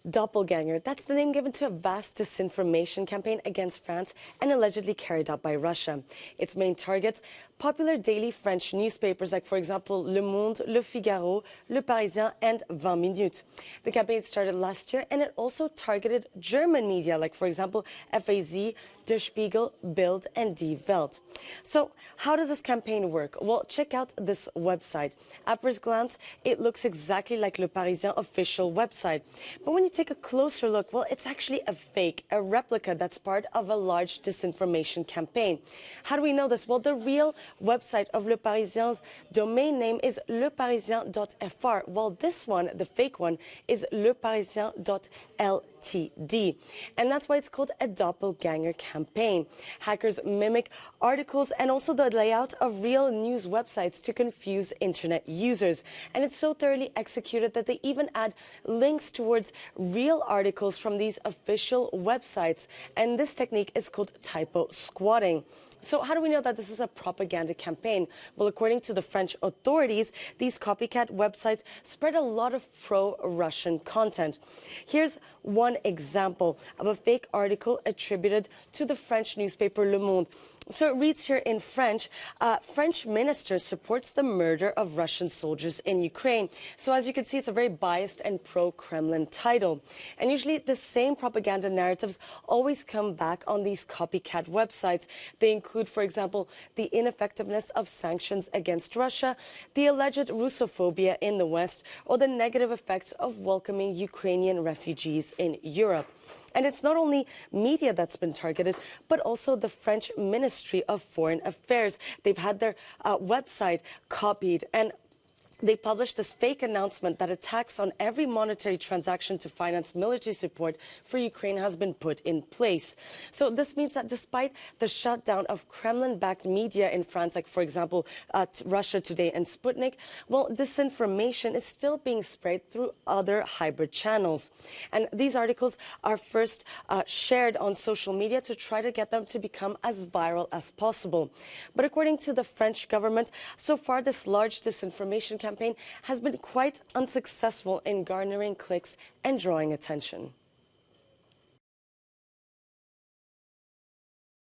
Doppelgänger, that's the name given to a vast disinformation campaign against France and allegedly carried out by Russia. Its main targets, popular daily French newspapers like, for example, Le Monde, Le Figaro, Le Parisien, and 20 Minutes. The campaign started last year, and it also targeted German media like, for example, FAZ, Der Spiegel, Bild, and Die Welt. So how does this campaign work? Well, check out this website. At first glance, it looks exactly like Le Parisien official website. But when you take a closer look, well, it's actually a fake, a replica that's part of a large disinformation campaign. How do we know this? Well, the real website of Le Parisien's domain name is leparisien.fr, while this one, the fake one, is leparisien.ltd. And that's why it's called a doppelganger campaign. Hackers mimic articles and also the layout of real news websites to confuse internet users. And it's so thoroughly executed that they even add links towards real articles from these official websites. And this technique is called typo squatting. So how do we know that this is a propaganda campaign? Well, according to the French authorities, these copycat websites spread a lot of pro-Russian content. Here's one example of a fake article attributed to the French newspaper Le Monde. So it reads here in French, French minister supports the murder of Russian soldiers in Ukraine. So as you can see, it's a very biased and pro-Kremlin title. And usually the same propaganda narratives always come back on these copycat websites. They include, for example, the ineffectiveness of sanctions against Russia, the alleged Russophobia in the West, or the negative effects of welcoming Ukrainian refugees in Europe. And it's not only media that's been targeted, but also the French Ministry of Foreign Affairs. They've had their website copied, and they published this fake announcement that a tax on every monetary transaction to finance military support for Ukraine has been put in place. So this means that despite the shutdown of Kremlin-backed media in France, like, for example, Russia Today and Sputnik, well, disinformation is still being spread through other hybrid channels. And these articles are first shared on social media to try to get them to become as viral as possible. But according to the French government, so far this large disinformation campaign has been quite unsuccessful in garnering clicks and drawing attention.